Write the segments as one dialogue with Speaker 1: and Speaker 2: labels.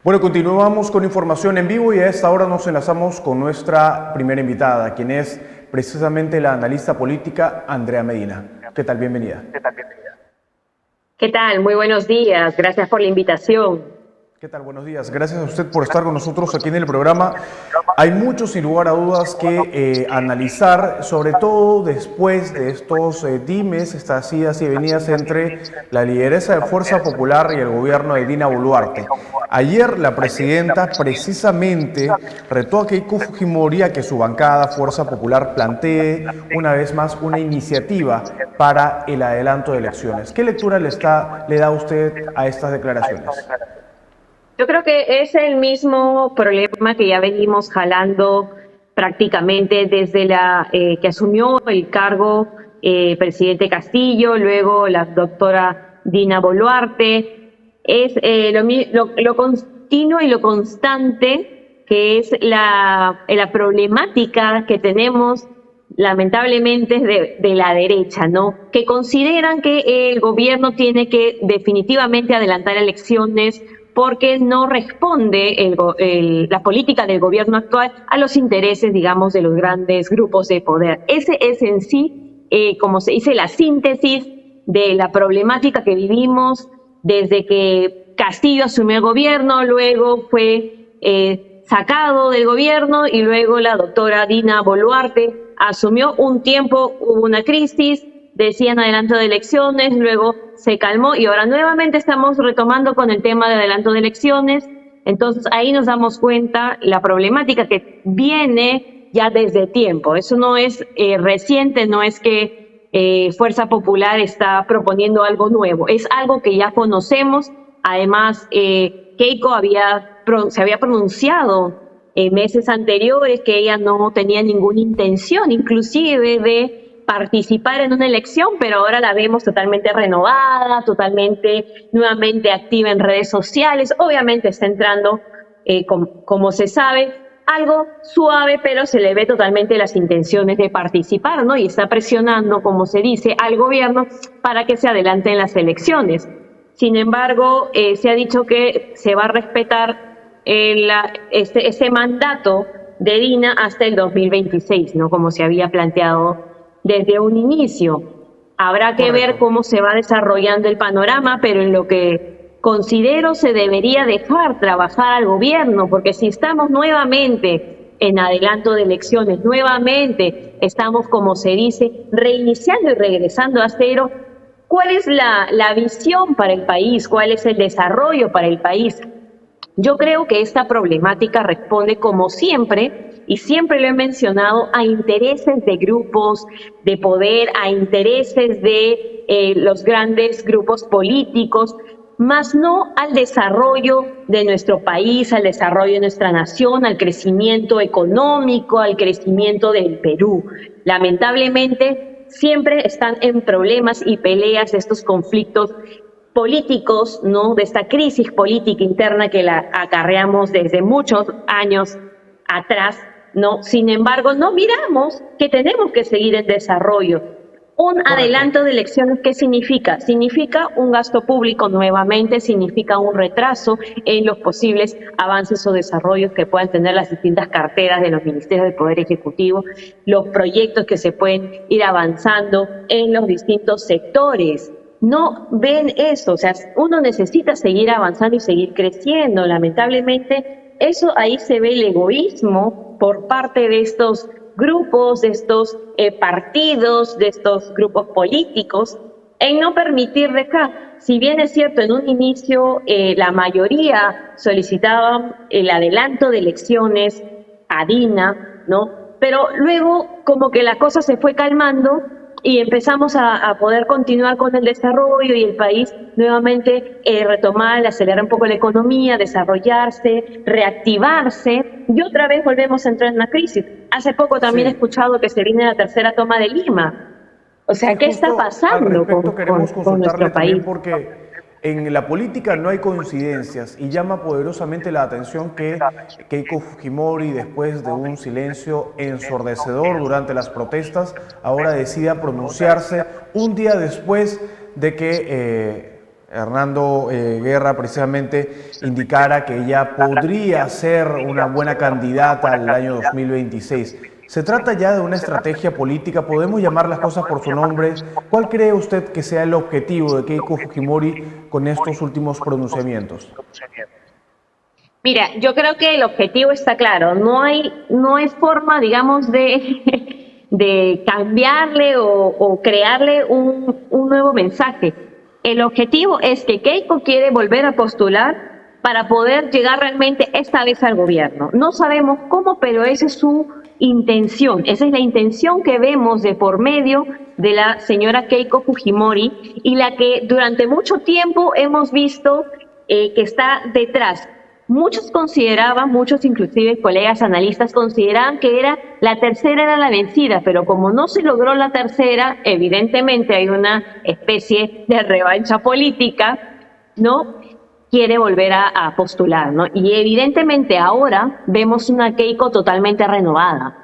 Speaker 1: Bueno, continuamos con información en vivo y a esta hora nos enlazamos con nuestra primera invitada, quien es precisamente la analista política Andrea Medina. ¿Qué tal? Bienvenida.
Speaker 2: ¿Qué tal? Muy buenos días. Gracias por la invitación.
Speaker 1: ¿Qué tal? Buenos días. Gracias a usted por estar con nosotros aquí en el programa. Hay mucho, sin lugar a dudas, que analizar, sobre todo después de estos dimes, estas idas y venidas entre la lideresa de Fuerza Popular y el gobierno de Dina Boluarte. Ayer la presidenta precisamente retó a Keiko Fujimori a que su bancada Fuerza Popular plantee una vez más una iniciativa para el adelanto de elecciones. ¿Qué lectura le da usted a estas declaraciones?
Speaker 2: Yo creo que es el mismo problema que ya venimos jalando prácticamente desde que asumió el cargo presidente Castillo, luego la doctora Dina Boluarte. Es lo continuo y lo constante que es la problemática que tenemos lamentablemente de la derecha, ¿no? Que consideran que el gobierno tiene que definitivamente adelantar elecciones porque no responde la política del gobierno actual a los intereses, digamos, de los grandes grupos de poder. Ese es en sí, como se dice, la síntesis de la problemática que vivimos desde que Castillo asumió el gobierno, luego fue sacado del gobierno y luego la doctora Dina Boluarte asumió un tiempo, hubo una crisis, decían adelanto de elecciones, luego se calmó y ahora nuevamente estamos retomando con el tema de adelanto de elecciones. Entonces ahí nos damos cuenta la problemática que viene ya desde tiempo. Eso no es reciente, no es que Fuerza Popular está proponiendo algo nuevo, es algo que ya conocemos. Además, Keiko se había pronunciado en meses anteriores que ella no tenía ninguna intención, inclusive de participar en una elección, pero ahora la vemos totalmente renovada, totalmente nuevamente activa en redes sociales. Obviamente está entrando, como se sabe, algo suave, pero se le ve totalmente las intenciones de participar, ¿no? Y está presionando, como se dice, al gobierno para que se adelanten las elecciones. Sin embargo, se ha dicho que se va a respetar este mandato de Dina hasta el 2026, ¿no? Como se había planteado desde un inicio. Habrá que ver cómo se va desarrollando el panorama, pero en lo que considero se debería dejar trabajar al gobierno, porque si estamos nuevamente en adelanto de elecciones, nuevamente estamos, como se dice, reiniciando y regresando a cero, ¿cuál es la visión para el país? ¿Cuál es el desarrollo para el país? Yo creo que esta problemática responde, como siempre, y siempre lo he mencionado, a intereses de grupos de poder, a intereses de los grandes grupos políticos, más no al desarrollo de nuestro país, al desarrollo de nuestra nación, al crecimiento económico, al crecimiento del Perú. Lamentablemente, siempre están en problemas y peleas estos conflictos políticos, ¿no? De esta crisis política interna que la acarreamos desde muchos años atrás, ¿no? Sin embargo, no miramos que tenemos que seguir en desarrollo. Un adelanto de elecciones, ¿qué significa? Significa un gasto público nuevamente, significa un retraso en los posibles avances o desarrollos que puedan tener las distintas carteras de los ministerios del Poder Ejecutivo, los proyectos que se pueden ir avanzando en los distintos sectores. No ven eso, o sea, uno necesita seguir avanzando y seguir creciendo. Lamentablemente, eso ahí se ve el egoísmo por parte de estos grupos, de estos partidos, de estos grupos políticos, en no permitir dejar. Si bien es cierto, en un inicio la mayoría solicitaban el adelanto de elecciones a Dina, ¿no? Pero luego como que la cosa se fue calmando y empezamos a poder continuar con el desarrollo y el país nuevamente retomar, acelerar un poco la economía, desarrollarse, reactivarse, y otra vez volvemos a entrar en una crisis. Hace poco también he escuchado que se viene la tercera toma de Lima. O sea, ¿qué está pasando con nuestro país?
Speaker 1: Porque en la política no hay coincidencias y llama poderosamente la atención que Keiko Fujimori, después de un silencio ensordecedor durante las protestas, ahora decida pronunciarse un día después de que Hernando Guerra precisamente indicara que ella podría ser una buena candidata al año 2026. ¿Se trata ya de una estrategia política? ¿Podemos llamar las cosas por su nombre? ¿Cuál cree usted que sea el objetivo de Keiko Fujimori con estos últimos pronunciamientos?
Speaker 2: Mira, yo creo que el objetivo está claro. No hay forma, digamos, de cambiarle o crearle un nuevo mensaje. El objetivo es que Keiko quiere volver a postular para poder llegar realmente esta vez al gobierno. No sabemos cómo, pero esa es su intención. Esa es la intención que vemos de por medio de la señora Keiko Fujimori y la que durante mucho tiempo hemos visto que está detrás. Muchos consideraban, muchos inclusive colegas analistas consideraban que la tercera era la vencida, pero como no se logró la tercera, evidentemente hay una especie de revancha política, ¿no? Quiere volver a postular, ¿no? Y evidentemente ahora vemos una Keiko totalmente renovada.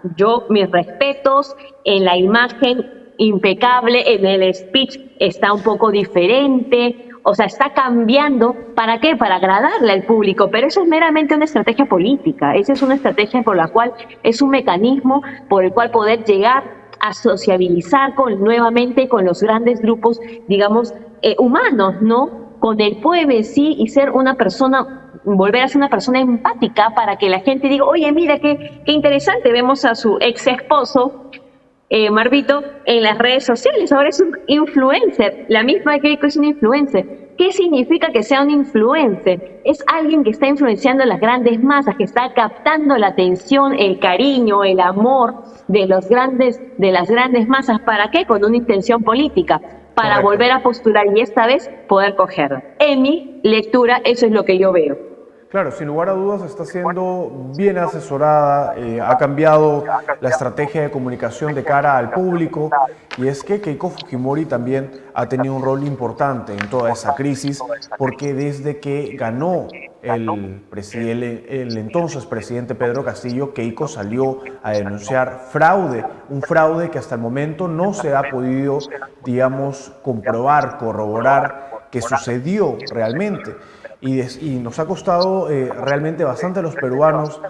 Speaker 2: Mis respetos, en la imagen impecable, en el speech está un poco diferente. O sea, está cambiando. ¿Para qué? Para agradarle al público. Pero eso es meramente una estrategia política. Esa es una estrategia por la cual es un mecanismo por el cual poder llegar a sociabilizar nuevamente con los grandes grupos, digamos, humanos, ¿no? Con el pueblo en sí y ser una persona, volver a ser una persona empática para que la gente diga, oye, mira, qué interesante. Vemos a su ex esposo, Marvito, en las redes sociales. Ahora es un influencer. La misma Keiko es un influencer. ¿Qué significa que sea un influencer? Es alguien que está influenciando a las grandes masas, que está captando la atención, el cariño, el amor de las grandes masas. ¿Para qué? Con una intención política, para
Speaker 1: Correcto.
Speaker 2: volver a postular y esta vez poder cogerla. En mi lectura, eso es lo que yo veo.
Speaker 1: Claro, sin lugar a dudas está siendo bien asesorada, ha cambiado la estrategia de comunicación de cara al público y es que Keiko Fujimori también ha tenido un rol importante en toda esa crisis porque desde que ganó el entonces presidente Pedro Castillo, Keiko salió a denunciar fraude, un fraude que hasta el momento no se ha podido, digamos, comprobar, corroborar que sucedió realmente. Y nos ha costado realmente bastante a los peruanos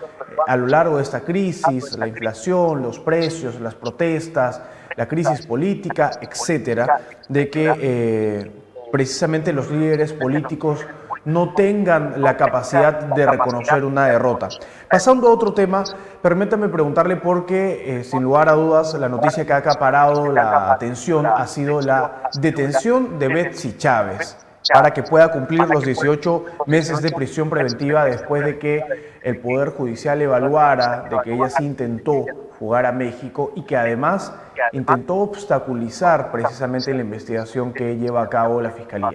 Speaker 1: a lo largo de esta crisis, la inflación, los precios, las protestas, la crisis política, etcétera, de que precisamente los líderes políticos no tengan la capacidad de reconocer una derrota. Pasando a otro tema, permítame preguntarle porque, sin lugar a dudas, la noticia que ha acaparado la atención ha sido la detención de Betsy Chávez para que pueda cumplir los 18 meses de prisión preventiva después de que el Poder Judicial evaluara de que ella sí intentó fugar a México y que además intentó obstaculizar precisamente la investigación que lleva a cabo la Fiscalía.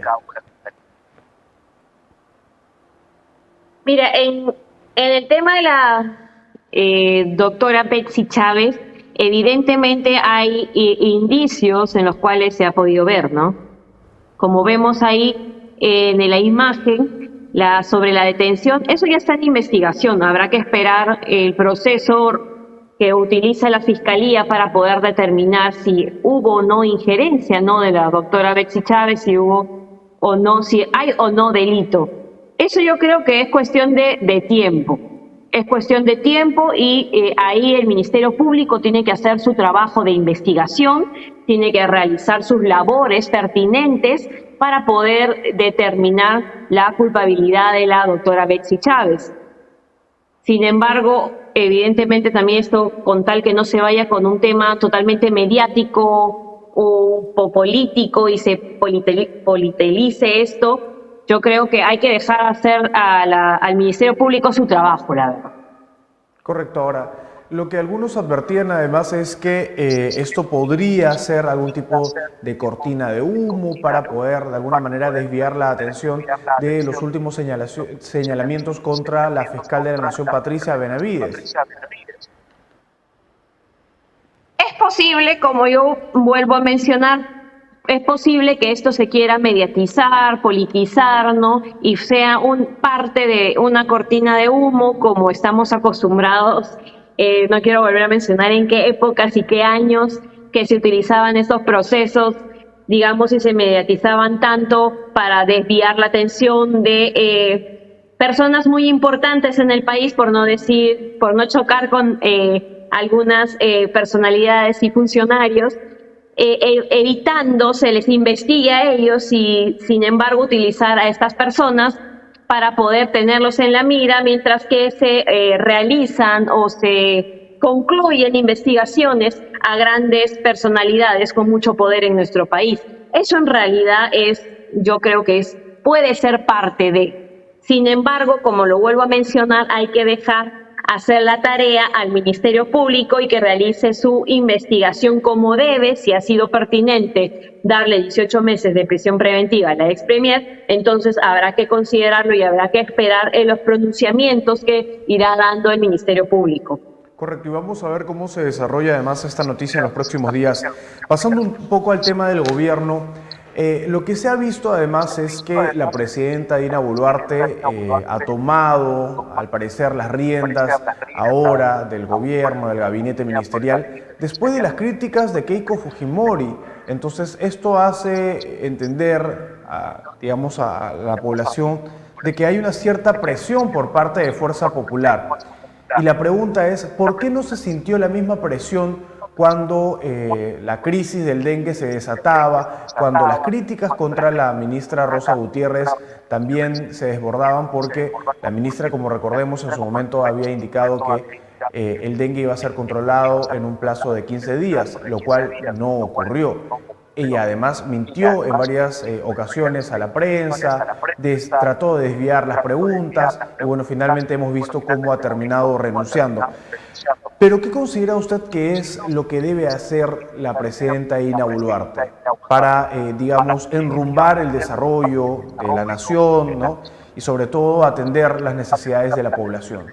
Speaker 2: Mira, en el tema de la doctora Betsy Chávez, evidentemente hay indicios en los cuales se ha podido ver, ¿no? Como vemos ahí en la imagen, sobre la detención, eso ya está en investigación. Habrá que esperar el proceso que utiliza la Fiscalía para poder determinar si hubo o no injerencia, ¿no?, de la doctora Betsy Chávez, si hubo o no, si hay o no delito. Eso yo creo que es cuestión de tiempo. Es cuestión de tiempo y ahí el Ministerio Público tiene que hacer su trabajo de investigación, tiene que realizar sus labores pertinentes para poder determinar la culpabilidad de la doctora Betsy Chávez. Sin embargo, evidentemente también esto, con tal que no se vaya con un tema totalmente mediático o político y se politice esto, yo creo que hay que dejar hacer al Ministerio Público su trabajo, la verdad.
Speaker 1: Correcto. Ahora, lo que algunos advertían además es que esto podría ser algún tipo de cortina de humo para poder de alguna manera desviar la atención de los últimos señalamientos contra la fiscal de la Nación, Patricia Benavides.
Speaker 2: Es posible, como yo vuelvo a mencionar, es posible que esto se quiera mediatizar, politizar, ¿no? Y sea parte de una cortina de humo, como estamos acostumbrados. No quiero volver a mencionar en qué épocas y qué años que se utilizaban estos procesos digamos, y se mediatizaban tanto para desviar la atención de personas muy importantes en el país, por no chocar con algunas personalidades y funcionarios, evitando se les investigue a ellos y, sin embargo, utilizar a estas personas para poder tenerlos en la mira mientras que se realizan o se concluyen investigaciones a grandes personalidades con mucho poder en nuestro país. Eso en realidad yo creo que puede ser parte de. Sin embargo, como lo vuelvo a mencionar, hay que dejar hacer la tarea al Ministerio Público y que realice su investigación como debe. Si ha sido pertinente darle 18 meses de prisión preventiva a la ex premier, entonces habrá que considerarlo y habrá que esperar en los pronunciamientos que irá dando el Ministerio Público.
Speaker 1: Correcto, y vamos a ver cómo se desarrolla además esta noticia en los próximos días. Pasando un poco al tema del gobierno, lo que se ha visto además es que la presidenta Dina Boluarte ha tomado, al parecer, las riendas ahora del gobierno, del gabinete ministerial, después de las críticas de Keiko Fujimori. Entonces, esto hace entender, digamos, a la población de que hay una cierta presión por parte de Fuerza Popular. Y la pregunta es, ¿por qué no se sintió la misma presión cuando la crisis del dengue se desataba, cuando las críticas contra la ministra Rosa Gutiérrez también se desbordaban? Porque la ministra, como recordemos, en su momento había indicado que el dengue iba a ser controlado en un plazo de 15 días, lo cual no ocurrió. Ella además mintió en varias ocasiones a la prensa, trató de desviar las preguntas y bueno, finalmente hemos visto cómo ha terminado renunciando. Pero ¿qué considera usted que es lo que debe hacer la presidenta Dina Boluarte para, digamos, enrumbar el desarrollo de la nación, ¿no? Y sobre todo atender las necesidades de la población?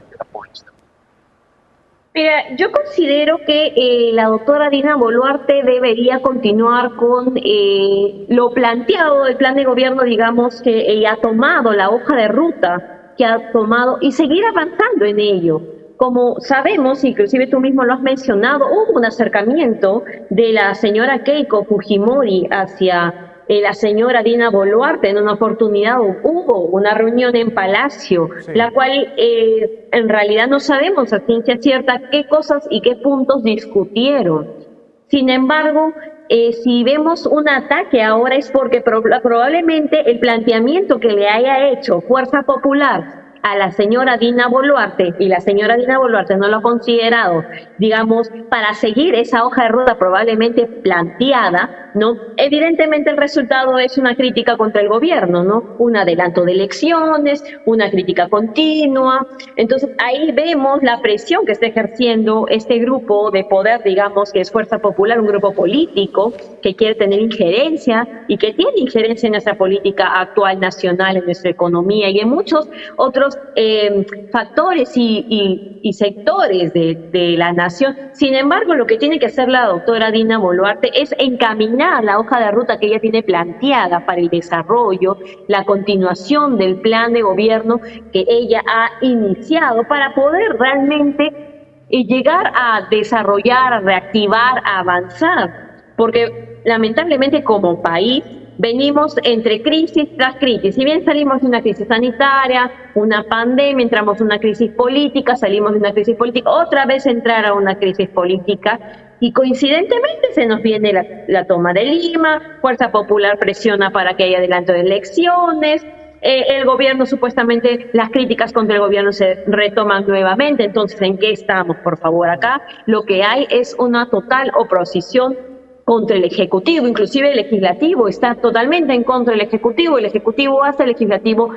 Speaker 2: Mira, yo considero que la doctora Dina Boluarte debería continuar con lo planteado del plan de gobierno, digamos, que ella ha tomado, la hoja de ruta que ha tomado y seguir avanzando en ello. Como sabemos, inclusive tú mismo lo has mencionado, hubo un acercamiento de la señora Keiko Fujimori hacia la señora Dina Boluarte. En una oportunidad hubo una reunión en Palacio, sí, la cual en realidad no sabemos a ciencia cierta qué cosas y qué puntos discutieron. Sin embargo, si vemos un ataque ahora es porque probablemente el planteamiento que le haya hecho Fuerza Popular a la señora Dina Boluarte, y la señora Dina Boluarte no lo ha considerado, digamos, para seguir esa hoja de ruta probablemente planteada, ¿no? Evidentemente el resultado es una crítica contra el gobierno, ¿no? Un adelanto de elecciones, una crítica continua. Entonces ahí vemos la presión que está ejerciendo este grupo de poder, digamos, que es Fuerza Popular, un grupo político que quiere tener injerencia y que tiene injerencia en nuestra política actual nacional, en nuestra economía y en muchos otros factores y sectores de la nación. Sin embargo, lo que tiene que hacer la doctora Dina Boluarte es encaminar la hoja de ruta que ella tiene planteada para el desarrollo, la continuación del plan de gobierno que ella ha iniciado para poder realmente llegar a desarrollar, a reactivar, a avanzar. Porque lamentablemente como país venimos entre crisis tras crisis. Si bien salimos de una crisis sanitaria, una pandemia, entramos en una crisis política, salimos de una crisis política, otra vez entrar a una crisis política y coincidentemente se nos viene la toma de Lima, Fuerza Popular presiona para que haya adelanto de elecciones, el gobierno supuestamente, las críticas contra el gobierno se retoman nuevamente. Entonces, ¿en qué estamos? Por favor, acá lo que hay es una total oposición contra el Ejecutivo, inclusive el Legislativo está totalmente en contra del Ejecutivo, el Ejecutivo hace, el Legislativo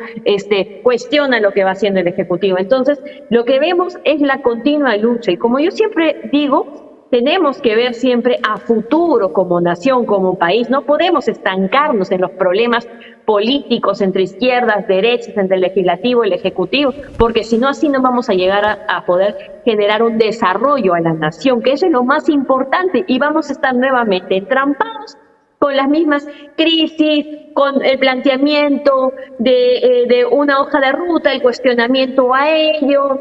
Speaker 2: cuestiona lo que va haciendo el Ejecutivo. Entonces, lo que vemos es la continua lucha y como yo siempre digo, tenemos que ver siempre a futuro como nación, como país. No podemos estancarnos en los problemas políticos entre izquierdas, derechas, entre el legislativo y el ejecutivo, porque si no, así no vamos a llegar a poder generar un desarrollo a la nación, que eso es lo más importante, y vamos a estar nuevamente entrampados con las mismas crisis, con el planteamiento de una hoja de ruta, el cuestionamiento a ello,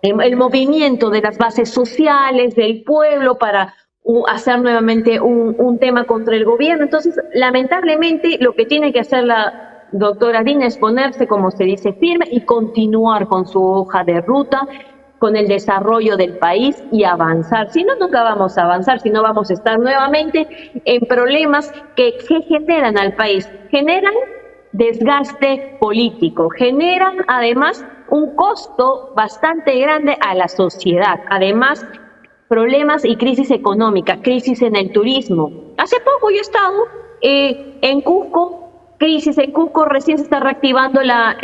Speaker 2: el movimiento de las bases sociales del pueblo para hacer nuevamente un tema contra el gobierno. Entonces, lamentablemente, lo que tiene que hacer la doctora Dina es ponerse, como se dice, firme y continuar con su hoja de ruta, con el desarrollo del país y avanzar. Si no, nunca vamos a avanzar, si no vamos a estar nuevamente en problemas que generan al país. Generan desgaste político, generan además un costo bastante grande a la sociedad. Además, problemas y crisis económica, crisis en el turismo. Hace poco yo he estado en Cusco, crisis en Cusco, recién se está reactivando la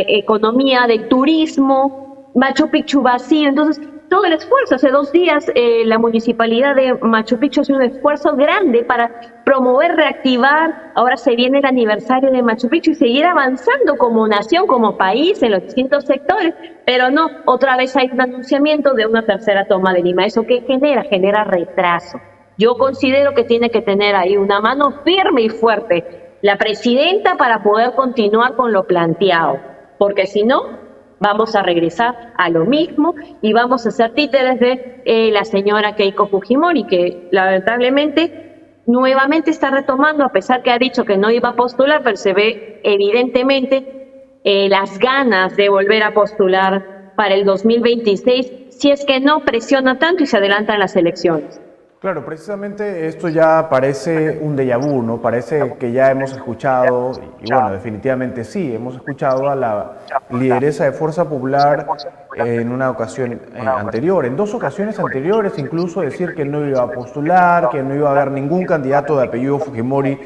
Speaker 2: economía del turismo, Machu Picchu vacío, entonces todo el esfuerzo, hace 2 días la municipalidad de Machu Picchu hace un esfuerzo grande para promover, reactivar, ahora se viene el aniversario de Machu Picchu y seguir avanzando como nación, como país en los distintos sectores, pero no, otra vez hay un anunciamiento de una tercera toma de Lima. ¿Eso qué genera? Genera retraso. Yo considero que tiene que tener ahí una mano firme y fuerte la presidenta para poder continuar con lo planteado, porque si no, vamos a regresar a lo mismo y vamos a ser títeres de la señora Keiko Fujimori, que lamentablemente nuevamente está retomando, a pesar que ha dicho que no iba a postular, pero se ve evidentemente las ganas de volver a postular para el 2026, si es que no presiona tanto y se adelantan las elecciones.
Speaker 1: Claro, precisamente esto ya parece un déjà vu, ¿no? Parece que ya hemos escuchado, y bueno, definitivamente sí, hemos escuchado a la lideresa de Fuerza Popular en una ocasión anterior, en 2 ocasiones anteriores, incluso decir que no iba a postular, que no iba a haber ningún candidato de apellido Fujimori,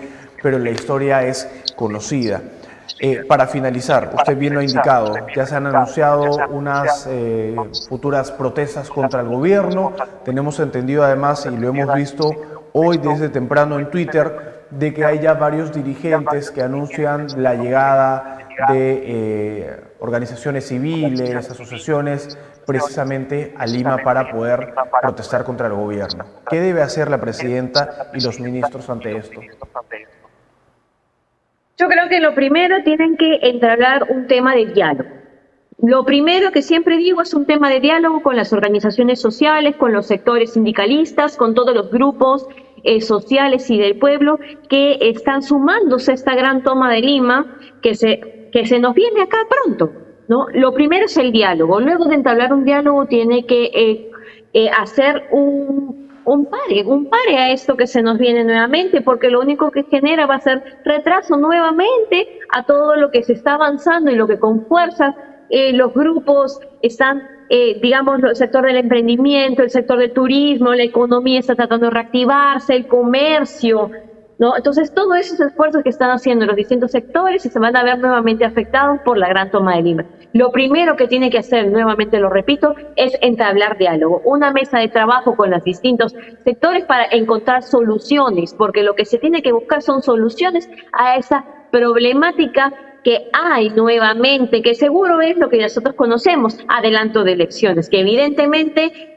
Speaker 1: pero la historia es conocida. Para finalizar, usted bien lo ha indicado, ya se han anunciado unas futuras protestas contra el gobierno. Tenemos entendido además, y lo hemos visto hoy desde temprano en Twitter, de que hay ya varios dirigentes que anuncian la llegada de organizaciones civiles, asociaciones, precisamente a Lima para poder protestar contra el gobierno. ¿Qué debe hacer la presidenta y los ministros ante esto?
Speaker 2: Yo creo que lo primero tienen que entablar un tema de diálogo. Lo primero que siempre digo es un tema de diálogo con las organizaciones sociales, con los sectores sindicalistas, con todos los grupos sociales y del pueblo que están sumándose a esta gran toma de Lima que se nos viene acá pronto, ¿no? Lo primero es el diálogo. Luego de entablar un diálogo tiene que hacer un pare a esto que se nos viene nuevamente, porque lo único que genera va a ser retraso nuevamente a todo lo que se está avanzando y lo que con fuerza los grupos están, digamos, el sector del emprendimiento, el sector del turismo, la economía está tratando de reactivarse, el comercio, ¿no? Entonces, todos esos esfuerzos que están haciendo los distintos sectores se van a ver nuevamente afectados por la gran toma de Lima. Lo primero que tiene que hacer, nuevamente lo repito, es entablar diálogo, una mesa de trabajo con los distintos sectores para encontrar soluciones, porque lo que se tiene que buscar son soluciones a esa problemática que hay nuevamente, que seguro es lo que nosotros conocemos, adelanto de elecciones, que evidentemente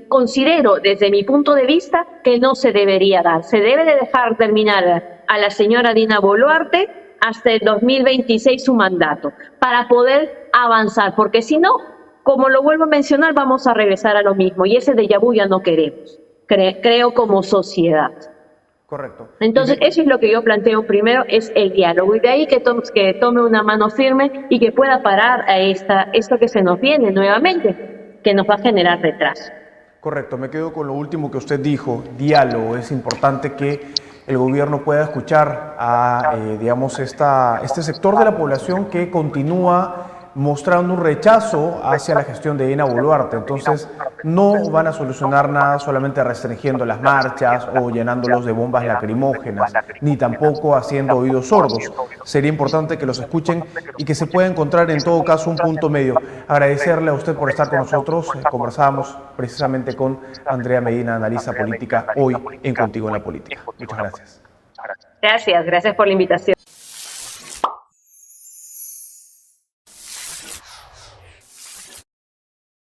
Speaker 2: considero desde mi punto de vista que no se debería dar. Se debe de dejar terminar a la señora Dina Boluarte hasta el 2026 su mandato, para poder avanzar, porque si no, como lo vuelvo a mencionar, vamos a regresar a lo mismo, y ese déjà vu ya no queremos, creo como sociedad.
Speaker 1: Correcto.
Speaker 2: Entonces, eso es lo que yo planteo primero, es el diálogo, y de ahí que tome una mano firme y que pueda parar a esto que se nos viene nuevamente, que nos va a generar retraso.
Speaker 1: Correcto, me quedo con lo último que usted dijo, diálogo. Es importante que el gobierno pueda escuchar a, digamos, este sector de la población que continúa mostrando un rechazo hacia la gestión de Dina Boluarte. Entonces, no van a solucionar nada solamente restringiendo las marchas o llenándolos de bombas lacrimógenas, ni tampoco haciendo oídos sordos. Sería importante que los escuchen y que se pueda encontrar en todo caso un punto medio. Agradecerle a usted por estar con nosotros. Conversábamos precisamente con Andrea Medina, analista política, hoy en Contigo en la Política. Muchas gracias.
Speaker 2: Gracias por la invitación.